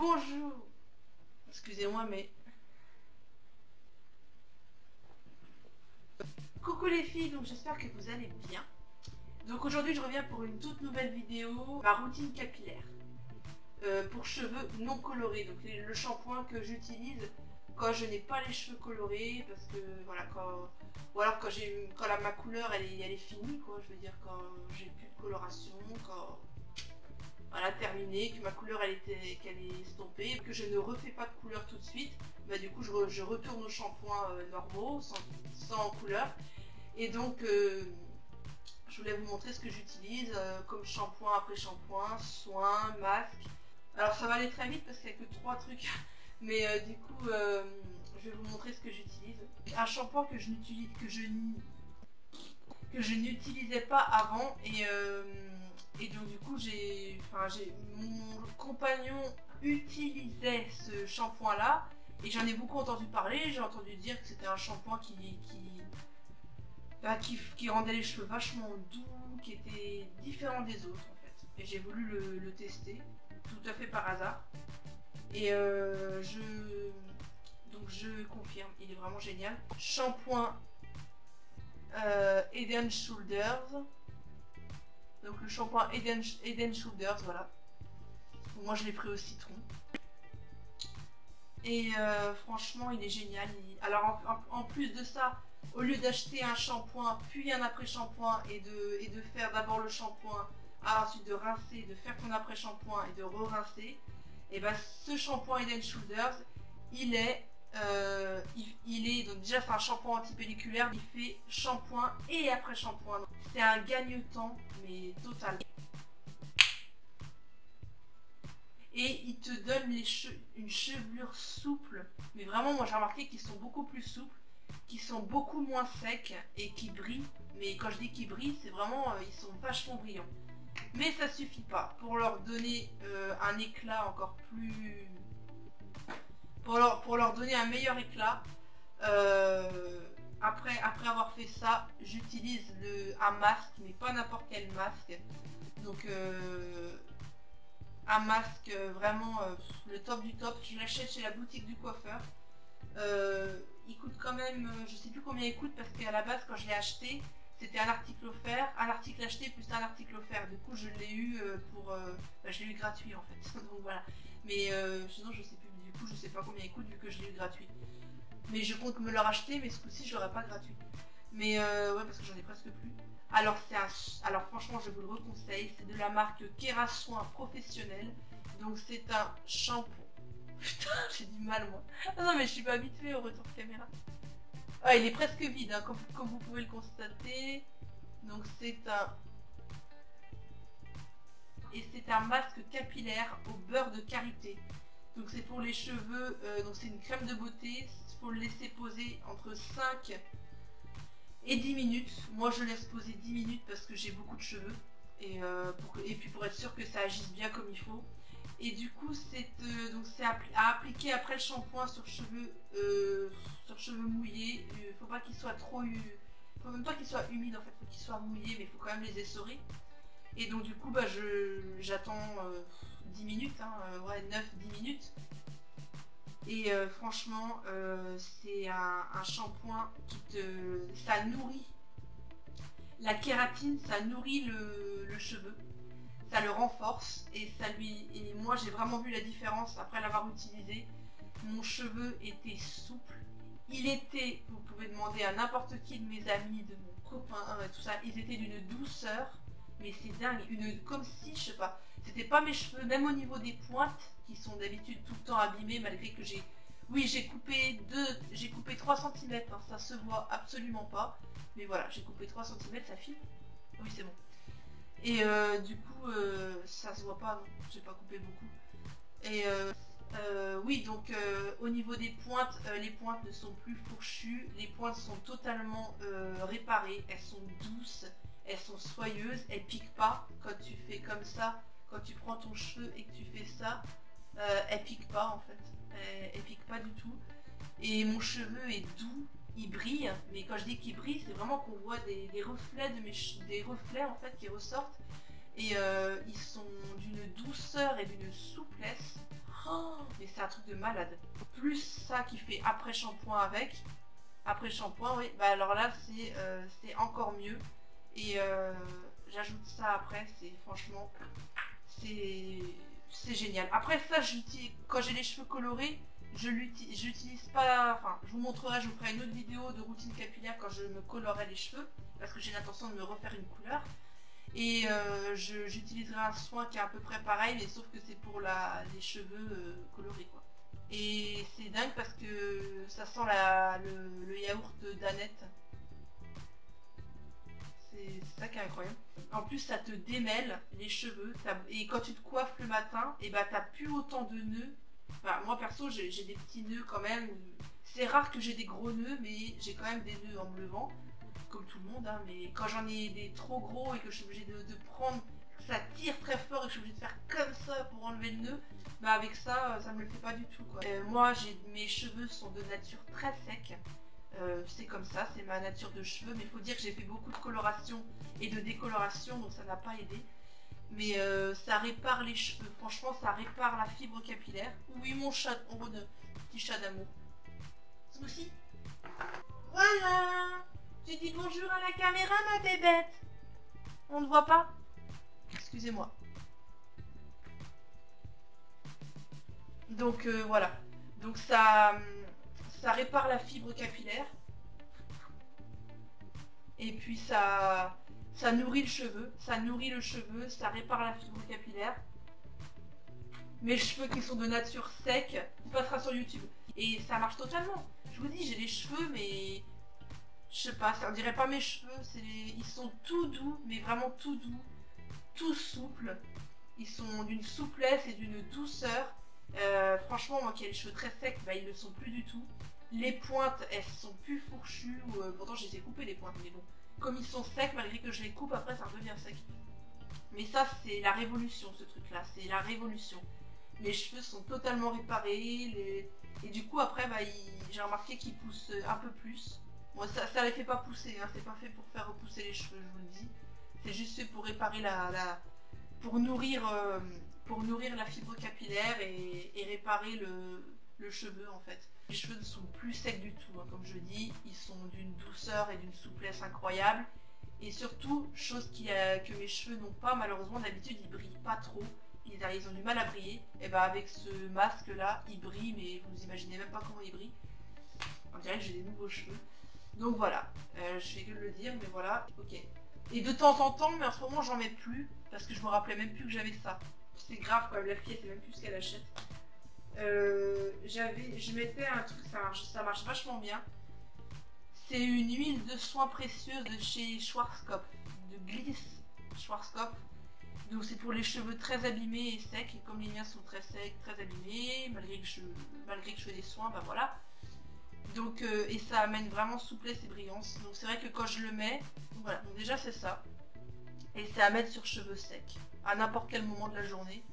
Bonjour. Excusez-moi mais... Coucou les filles, donc j'espère que vous allez bien. Donc aujourd'hui je reviens pour une toute nouvelle vidéo, ma routine capillaire. Pour cheveux non colorés, donc le shampoing que j'utilise quand je n'ai pas les cheveux colorés, parce que voilà, ou alors quand ma couleur elle est finie, quoi, je veux dire quand j'ai plus de coloration, quand elle a terminé, que ma couleur qu'elle est estompée, que je ne refais pas de couleur tout de suite, bah du coup je retourne aux shampoings normaux, sans couleur. Et donc je voulais vous montrer ce que j'utilise comme shampoing après shampoing, soin, masque. Alors ça va aller très vite parce qu'il n'y a que 3 trucs, mais du coup je vais vous montrer ce que j'utilise. Un shampoing que je n'utilisais pas avant, et donc du coup mon compagnon utilisait ce shampoing là et j'en ai beaucoup entendu parler. J'ai entendu dire que c'était un shampoing qui rendait les cheveux vachement doux, qui était différent des autres en fait, et j'ai voulu le tester tout à fait par hasard, et donc je confirme, il est vraiment génial. Shampoing Head & Shoulders, donc le shampoing Head & Shoulders, voilà. Moi je l'ai pris au citron et franchement il est génial. Alors en plus de ça, au lieu d'acheter un shampoing puis un après shampoing et de faire d'abord le shampoing, ensuite de rincer, de faire ton après shampoing et de re-rincer, et ben ce shampoing Head & Shoulders il est donc déjà c'est un shampoing antipelliculaire, il fait shampoing et après shampoing, c'est un gagne-temps mais total. Et il te donne une chevelure souple, mais vraiment moi j'ai remarqué qu'ils sont beaucoup plus souples, qui sont beaucoup moins secs et qui brillent. Mais quand je dis qu'ils brillent, c'est vraiment ils sont vachement brillants. Mais ça suffit pas pour leur donner un éclat encore plus, pour leur donner un meilleur éclat. Après avoir fait ça, j'utilise un masque, mais pas n'importe quel masque. Donc un masque vraiment le top du top. Je l'achète chez la boutique du coiffeur. Il coûte quand même, je sais plus combien il coûte, parce qu'à la base quand je l'ai acheté, c'était un article offert, un article acheté plus un article offert. Du coup je l'ai eu je l'ai eu gratuit en fait. Donc voilà. Mais sinon je sais plus, du coup je sais pas combien il coûte vu que je l'ai eu gratuit. Mais je compte me le racheter, mais ce coup-ci je l'aurai pas gratuit. Mais ouais, parce que j'en ai presque plus. Alors alors franchement je vous le reconseille, c'est de la marque Kerasoin Professionnel. Donc c'est un shampoing. Putain, j'ai du mal moi. Ah non mais je suis pas habituée au retour de caméra. Ah, il est presque vide hein, comme vous pouvez le constater. Donc c'est un masque capillaire au beurre de karité. Donc c'est pour les cheveux, donc c'est une crème de beauté. Il faut le laisser poser entre 5 et 10 minutes. Moi je laisse poser 10 minutes parce que j'ai beaucoup de cheveux. Et puis pour être sûr que ça agisse bien comme il faut. Et du coup c'est à appliquer après le shampoing sur cheveux mouillés. Faut pas qu'il soit trop faut même pas qu'il soit humide en fait, faut qu'il soit mouillé, mais il faut quand même les essorer. Et donc du coup bah j'attends 10 minutes, hein, ouais, 9-10 minutes. Et franchement c'est un shampoing ça nourrit la kératine, ça nourrit le cheveu, ça le renforce, et moi j'ai vraiment vu la différence après l'avoir utilisé. Mon cheveu était souple, vous pouvez demander à n'importe qui de mes amis, de mon copain, tout ça, ils étaient d'une douceur, mais c'est dingue, comme si, je sais pas, c'était pas mes cheveux, même au niveau des pointes, qui sont d'habitude tout le temps abîmées, malgré que j'ai coupé 3 cm, hein, ça se voit absolument pas, mais voilà, j'ai coupé 3 cm, ça file, oui c'est bon. Et du coup ça se voit pas, non, j'ai pas coupé beaucoup. Et oui, donc au niveau des pointes, les pointes ne sont plus fourchues, les pointes sont totalement réparées, elles sont douces, elles sont soyeuses, elles piquent pas. Quand tu fais comme ça, quand tu prends ton cheveu et que tu fais ça, elles piquent pas en fait, elles piquent pas du tout. Et mon cheveu est doux, il brille, mais quand je dis qu'il brille, c'est vraiment qu'on voit des reflets des reflets en fait qui ressortent, et ils sont d'une douceur et d'une souplesse. Oh, mais c'est un truc de malade. Plus ça qui fait après shampoing avec. Après shampoing, oui. Bah alors là, c'est encore mieux. Et j'ajoute ça après. C'est franchement, c'est génial. Après ça, quand j'ai les cheveux colorés, j'utilise pas. Enfin, je vous montrerai, je vous ferai une autre vidéo de routine capillaire quand je me colorerai les cheveux. Parce que j'ai l'intention de me refaire une couleur. Et j'utiliserai un soin qui est à peu près pareil, mais sauf que c'est pour les cheveux colorés quoi. Et c'est dingue parce que ça sent le yaourt d'Annette. C'est ça qui est incroyable. En plus ça te démêle les cheveux. Et quand tu te coiffes le matin, et bah t'as plus autant de nœuds. Enfin, moi perso j'ai des petits nœuds quand même. C'est rare que j'ai des gros nœuds, mais j'ai quand même des nœuds en me levant. Comme tout le monde, hein, mais quand j'en ai des trop gros et que je suis obligée de prendre, ça tire très fort et que je suis obligée de faire comme ça pour enlever le nœud, bah avec ça, ça me le fait pas du tout quoi. Moi, mes cheveux sont de nature très sec, c'est comme ça, c'est ma nature de cheveux, mais il faut dire que j'ai fait beaucoup de coloration et de décoloration, donc ça n'a pas aidé. Mais ça répare les cheveux, franchement ça répare la fibre capillaire. Oui mon chat, petit chat d'amour. Smoothie. Voilà. Tu dis bonjour à la caméra, ma bébête. On ne voit pas? Excusez-moi. Donc voilà. Donc ça répare la fibre capillaire. Et puis ça nourrit le cheveu. Ça nourrit le cheveu, ça répare la fibre capillaire. Mes cheveux qui sont de nature sec, tu passeras sur YouTube. Et ça marche totalement. Je vous dis, j'ai les cheveux, mais... Je sais pas, ça on dirait pas mes cheveux, ils sont tout doux, mais vraiment tout doux, tout souples. Ils sont d'une souplesse et d'une douceur. Franchement, moi qui ai les cheveux très secs, bah ils le sont plus du tout. Les pointes, elles sont plus fourchues, pourtant je les ai coupées les pointes, mais bon. Comme ils sont secs, malgré que je les coupe, après ça redevient sec. Mais ça c'est la révolution ce truc là, c'est la révolution. Les cheveux sont totalement réparés, et du coup après bah, j'ai remarqué qu'ils poussent un peu plus. Bon, ça les fait pas pousser, hein. C'est pas fait pour faire repousser les cheveux, je vous le dis. C'est juste fait pour réparer pour nourrir la fibre capillaire et réparer le cheveu en fait. Les cheveux ne sont plus secs du tout, hein, comme je dis, ils sont d'une douceur et d'une souplesse incroyable. Et surtout, chose que mes cheveux n'ont pas, malheureusement d'habitude ils brillent pas trop. Ils ont du mal à briller. Et bah avec ce masque là, ils brillent, mais vous imaginez même pas comment ils brillent. On dirait que j'ai des nouveaux cheveux. Donc voilà, je fais que de le dire, mais voilà, ok. Et de temps en temps, mais en ce moment j'en mets plus, parce que je me rappelais même plus que j'avais ça. C'est grave quand même, la fille elle sait même plus ce qu'elle achète. Je mettais un truc, ça marche vachement bien. C'est une huile de soin précieuse de chez Schwarzkopf, de Gliss Schwarzkopf. Donc c'est pour les cheveux très abîmés et secs, et comme les miens sont très secs, très abîmés, malgré que je fais des soins, bah voilà. Donc, et ça amène vraiment souplesse et brillance. Donc c'est vrai que quand je le mets, voilà, donc déjà c'est ça. Et c'est à mettre sur cheveux secs, à n'importe quel moment de la journée.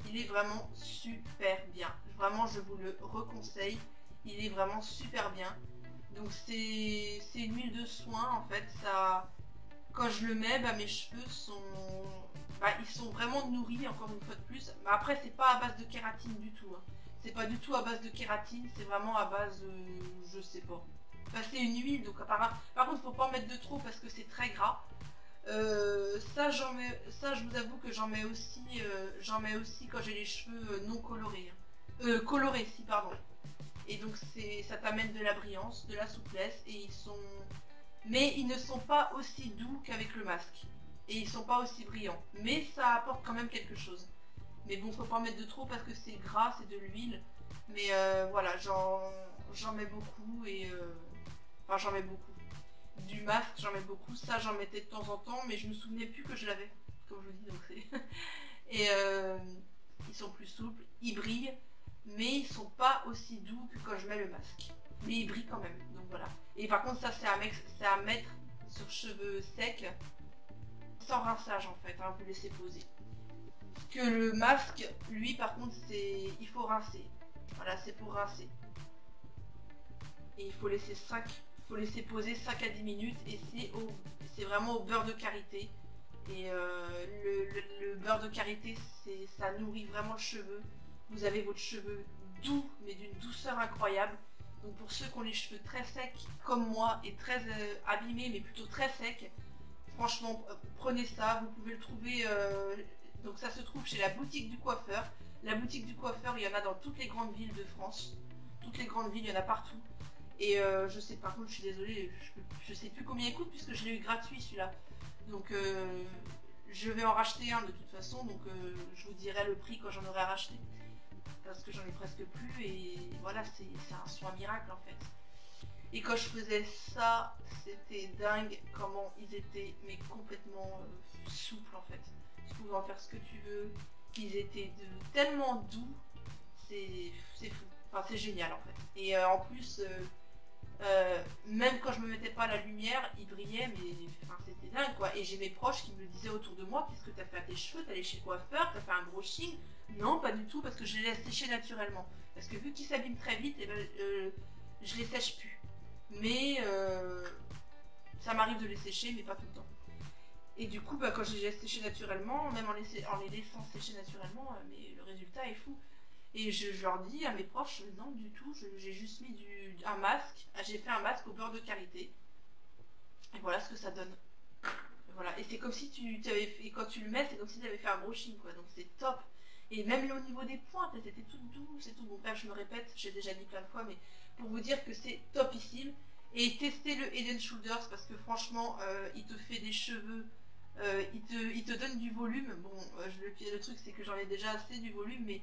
Il est vraiment super bien. Vraiment, je vous le reconseille. Il est vraiment super bien. Donc c'est une huile de soin en fait. Ça, quand je le mets, bah, mes cheveux sont... Bah, ils sont vraiment nourris, encore une fois de plus. Mais après, c'est pas à base de kératine du tout. Hein. C'est pas du tout à base de kératine, c'est vraiment à base, je sais pas. Enfin, c'est une huile, donc apparemment. Par contre, faut pas en mettre de trop parce que c'est très gras. Ça, je vous avoue que j'en mets aussi quand j'ai les cheveux non colorés. Colorés, si, pardon. Et donc, ça t'amène de la brillance, de la souplesse, et mais ils ne sont pas aussi doux qu'avec le masque. Et ils sont pas aussi brillants. Mais ça apporte quand même quelque chose. Mais bon, faut pas en mettre de trop parce que c'est gras, c'est de l'huile. Mais voilà, j'en mets beaucoup et... Enfin, j'en mets beaucoup. Du masque, j'en mets beaucoup. Ça, j'en mettais de temps en temps, mais je me souvenais plus que je l'avais. Comme je vous dis, donc c'est... Et ils sont plus souples, ils brillent, mais ils sont pas aussi doux que quand je mets le masque. Mais ils brillent quand même, donc voilà. Et par contre, ça, c'est à mettre sur cheveux secs, sans rinçage en fait, hein, vous laissez poser. Que le masque, lui par contre, il faut rincer. Voilà, c'est pour rincer. Et il faut laisser poser 5 à 10 minutes et c'est vraiment au beurre de karité. Et le beurre de karité, ça nourrit vraiment le cheveu. vous avez votre cheveu doux, mais d'une douceur incroyable. Donc pour ceux qui ont les cheveux très secs, comme moi, et très abîmés, mais plutôt très secs, franchement, prenez ça. Vous pouvez le trouver, donc ça se trouve chez la boutique du coiffeur. La boutique du coiffeur, il y en a dans toutes les grandes villes de France. Toutes les grandes villes, il y en a partout. Et je sais, par contre, je suis désolée, je sais plus combien il coûte, puisque je l'ai eu gratuit celui-là. Donc je vais en racheter un de toute façon, donc je vous dirai le prix quand j'en aurai racheté. Parce que j'en ai presque plus, et voilà, c'est un soin miracle en fait. Et quand je faisais ça, c'était dingue comment ils étaient, mais complètement souples en fait. Tu pouvais en faire ce que tu veux, ils étaient tellement doux, c'est fou. Enfin, c'est génial en fait. Et en plus, même quand je me mettais pas à la lumière, ils brillaient, mais enfin, c'était dingue quoi. Et j'ai mes proches qui me le disaient autour de moi, qu'est-ce que t'as fait à tes cheveux, t'es allé chez le coiffeur, t'as fait un brushing? Non, pas du tout, parce que je les laisse sécher naturellement. Parce que vu qu'ils s'abîment très vite, eh ben, je les sèche plus. Mais ça m'arrive de les sécher, mais pas tout le temps. Et du coup, bah, quand je les laisse sécher naturellement, même en les laissant sécher naturellement, mais le résultat est fou. Et je leur dis à mes proches, non du tout, j'ai juste mis un masque, j'ai fait un masque au beurre de karité. Et voilà ce que ça donne. Et voilà. Et c'est comme si et quand tu le mets, c'est comme si tu avais fait un brushing, quoi. Donc c'est top. Et même au niveau des pointes, c'était tout doux, c'est tout. Bon, bref, je me répète, j'ai déjà dit plein de fois, mais pour vous dire que c'est topissime. Et testez le Head & Shoulders parce que franchement, il te fait des cheveux, il te donne du volume. Bon, le truc c'est que j'en ai déjà assez du volume, mais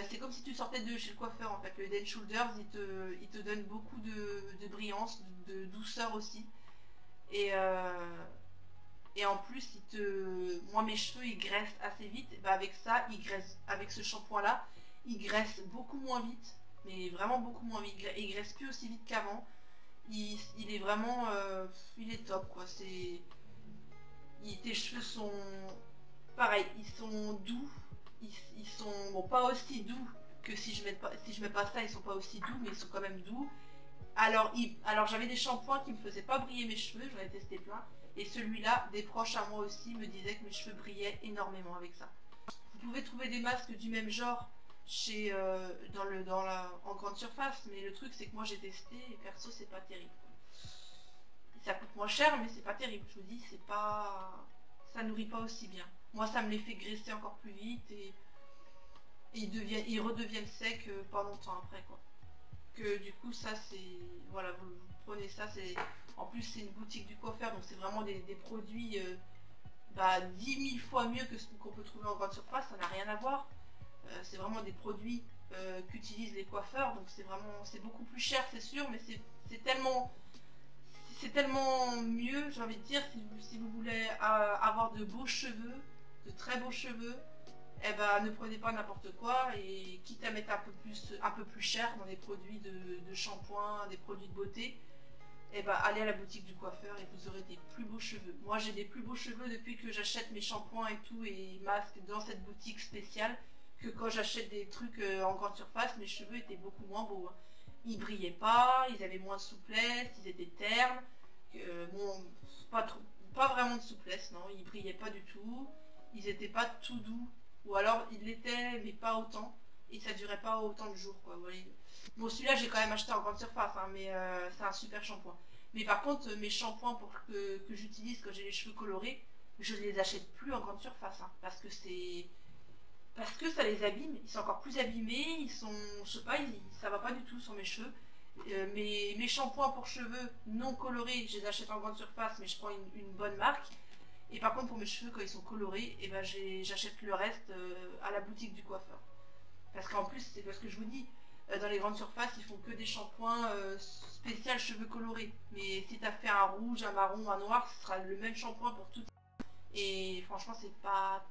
c'est comme si tu sortais de chez le coiffeur en fait. Le Head & Shoulders, il te donne beaucoup de brillance, de douceur aussi. Et en plus, moi mes cheveux ils graissent assez vite. Et bah, avec ça, avec ce shampoing là, ils graissent beaucoup moins vite. Mais vraiment beaucoup moins vite. Il graisse plus aussi vite qu'avant. Il est vraiment... il est top quoi. Tes cheveux sont... Pareil, ils sont doux. Ils sont bon, pas aussi doux que si je mets pas ça, ils sont pas aussi doux, mais ils sont quand même doux. Alors j'avais des shampoings qui me faisaient pas briller mes cheveux, j'en ai testé plein. Et celui-là, des proches à moi aussi me disaient que mes cheveux brillaient énormément avec ça. Vous pouvez trouver des masques du même genre chez en grande surface, mais le truc c'est que moi j'ai testé et perso c'est pas terrible. Ça coûte moins cher, mais c'est pas terrible. Je vous dis, c'est pas, ça nourrit pas aussi bien. Moi ça me les fait graisser encore plus vite et ils redeviennent secs pas longtemps après quoi. Que du coup ça c'est, voilà, vous prenez ça, c'est en plus c'est une boutique du coiffeur, donc c'est vraiment des produits 10 000 fois mieux que ce qu'on peut trouver en grande surface, ça n'a rien à voir. C'est vraiment des produits qu'utilisent les coiffeurs, donc c'est beaucoup plus cher c'est sûr, mais c'est tellement mieux, j'ai envie de dire, si vous voulez avoir de beaux cheveux, de très beaux cheveux, eh ben ne prenez pas n'importe quoi, et quitte à mettre un peu plus cher dans des produits de shampoing, des produits de beauté, eh ben allez à la boutique du coiffeur et vous aurez des plus beaux cheveux. Moi j'ai des plus beaux cheveux depuis que j'achète mes shampoings et tout et masques dans cette boutique spéciale, que quand j'achète des trucs en grande surface, mes cheveux étaient beaucoup moins beaux. Hein. Ils brillaient pas, ils avaient moins de souplesse, ils étaient ternes, bon, pas vraiment de souplesse, non, ils brillaient pas du tout, ils étaient pas tout doux. Ou alors il l'était mais pas autant, et ça durait pas autant de jours quoi. Vous voyez. Bon celui-là j'ai quand même acheté en grande surface, hein, mais c'est un super shampoing. Mais par contre mes shampoings que j'utilise quand j'ai les cheveux colorés, je ne les achète plus en grande surface, hein, parce que ça les abîme, ils sont encore plus abîmés, ils sont, je sais pas, ça va pas du tout sur mes cheveux. Mes shampoings pour cheveux non colorés, je les achète en grande surface, mais je prends une bonne marque. Et par contre pour mes cheveux quand ils sont colorés, et ben j'achète le reste à la boutique du coiffeur. Parce qu'en plus c'est parce que je vous dis, dans les grandes surfaces ils font que des shampoings spécial cheveux colorés. Mais si tu as fait un rouge, un marron, un noir, ce sera le même shampoing pour tout. Et franchement c'est pas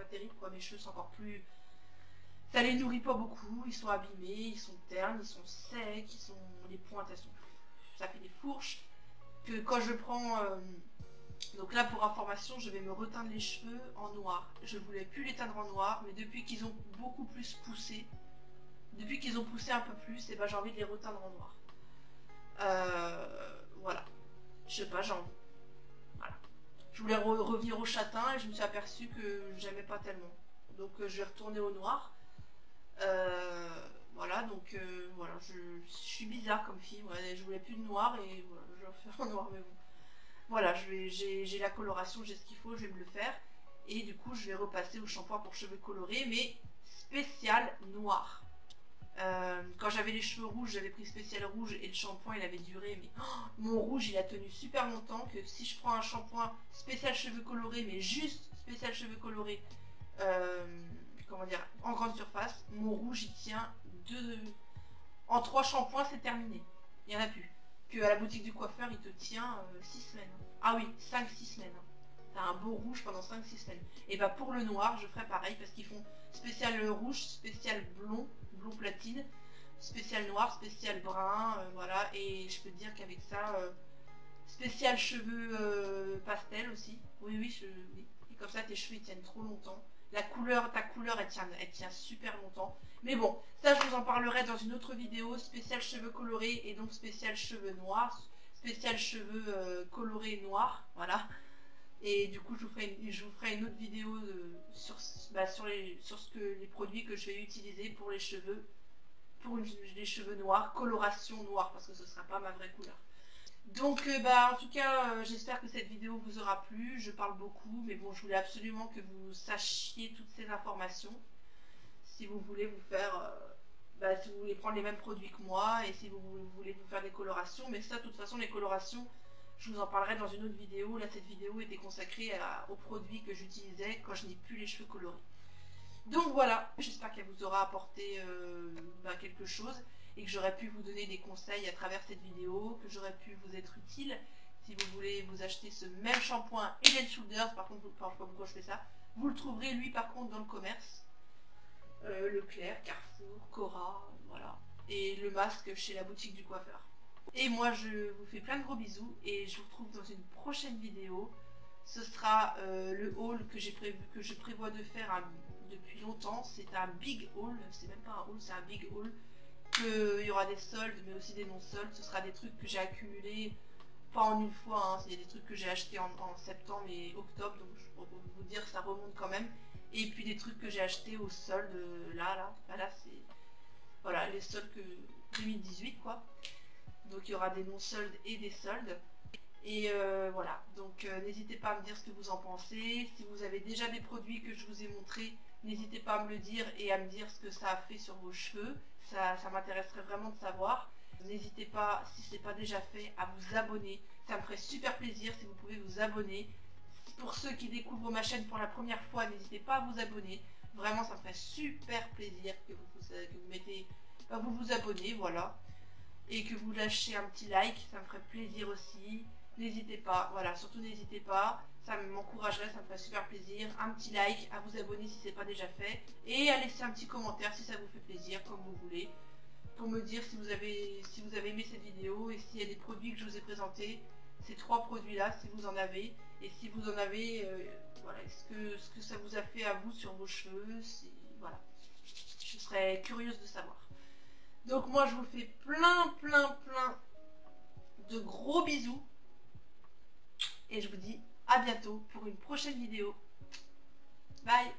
terrible quoi, mes cheveux sont encore plus... Ça les nourrit pas beaucoup, ils sont abîmés, ils sont ternes, ils sont secs, les pointes elles sont... ça fait des fourches. Que quand je prends... Donc là pour information je vais me reteindre les cheveux en noir. Je voulais plus les teindre en noir, mais depuis qu'ils ont beaucoup plus poussé, depuis qu'ils ont poussé un peu plus, et ben j'ai envie de les reteindre en noir. Voilà. Je sais pas, j'ai envie. Voilà. Je voulais revenir au châtain et je me suis aperçue que j'aimais pas tellement. Donc je vais retourner au noir. Voilà, donc voilà, je suis bizarre comme fille, ouais, je voulais plus de noir et voilà, je vais en faire en noir, mais bon. Voilà, j'ai la coloration, j'ai ce qu'il faut, je vais me le faire. Et du coup, je vais repasser au shampoing pour cheveux colorés, mais spécial noir. Quand j'avais les cheveux rouges, j'avais pris spécial rouge et le shampoing il avait duré, mais oh, mon rouge il a tenu super longtemps, que si je prends un shampoing spécial cheveux colorés, mais juste spécial cheveux colorés, comment dire, en grande surface, mon rouge il tient en 3 shampoings c'est terminé, il n'y en a plus. Que à la boutique du coiffeur il te tient 6 semaines. Ah oui, 5-6 semaines. T'as un beau rouge pendant 5-6 semaines. Et bah pour le noir, je ferai pareil parce qu'ils font spécial rouge, spécial blond, blond platine, spécial noir, spécial brun, voilà. Et je peux te dire qu'avec ça, spécial cheveux pastel aussi. Oui, oui. Et comme ça, tes cheveux ils tiennent trop longtemps. Ta couleur, elle tient super longtemps. Mais bon, ça je vous en parlerai dans une autre vidéo, spécial cheveux colorés et donc spécial cheveux noirs, spécial cheveux colorés noirs, voilà. Et du coup, je vous ferai une autre vidéo sur les produits que je vais utiliser pour les cheveux, les cheveux noirs, coloration noire, parce que ce ne sera pas ma vraie couleur. Donc, en tout cas, j'espère que cette vidéo vous aura plu. Je parle beaucoup, mais bon, je voulais absolument que vous sachiez toutes ces informations. Si vous voulez vous faire... si vous voulez prendre les mêmes produits que moi, et si vous voulez vous faire des colorations, mais ça, de toute façon, les colorations... Je vous en parlerai dans une autre vidéo. Là, cette vidéo était consacrée aux produits que j'utilisais quand je n'ai plus les cheveux colorés. Donc voilà, j'espère qu'elle vous aura apporté quelque chose et que j'aurais pu vous donner des conseils à travers cette vidéo, que j'aurais pu vous être utile. Si vous voulez vous acheter ce même shampoing Head & Shoulders, par contre, je ne sais pas pourquoi je fais ça, vous le trouverez lui par contre dans le commerce. Leclerc, Carrefour, Cora, voilà. Et le masque chez la boutique du coiffeur. Et moi je vous fais plein de gros bisous et je vous retrouve dans une prochaine vidéo. Ce sera le haul que je prévois de faire depuis longtemps. C'est un big haul, c'est même pas un haul, c'est un big haul. Il y aura des soldes mais aussi des non-soldes. Ce sera des trucs que j'ai accumulés, pas en une fois, hein. C'est des trucs que j'ai achetés en septembre et octobre, donc je peux vous dire ça remonte quand même. Et puis des trucs que j'ai achetés au solde, là c'est... Voilà, les soldes 2018 quoi. Donc il y aura des non-soldes et des soldes. Et voilà, donc n'hésitez pas à me dire ce que vous en pensez. Si vous avez déjà des produits que je vous ai montrés, n'hésitez pas à me le dire et à me dire ce que ça a fait sur vos cheveux. Ça m'intéresserait vraiment de savoir. N'hésitez pas, si ce n'est pas déjà fait, à vous abonner. Ça me ferait super plaisir si vous pouvez vous abonner. Pour ceux qui découvrent ma chaîne pour la première fois, n'hésitez pas à vous abonner. Vraiment, ça me ferait super plaisir que vous vous abonnez, voilà. Et que vous lâchez un petit like, ça me ferait plaisir aussi. N'hésitez pas, voilà, surtout n'hésitez pas, ça m'encouragerait, ça me ferait super plaisir. Un petit like, à vous abonner si ce n'est pas déjà fait, et à laisser un petit commentaire si ça vous fait plaisir, comme vous voulez, pour me dire si vous avez aimé cette vidéo et s'il y a des produits que je vous ai présentés, ces 3 produits-là, si vous en avez, et si vous en avez, voilà, ce que ça vous a fait à vous sur vos cheveux, voilà, je serais curieuse de savoir. Donc moi je vous fais plein de gros bisous et je vous dis à bientôt pour une prochaine vidéo. Bye.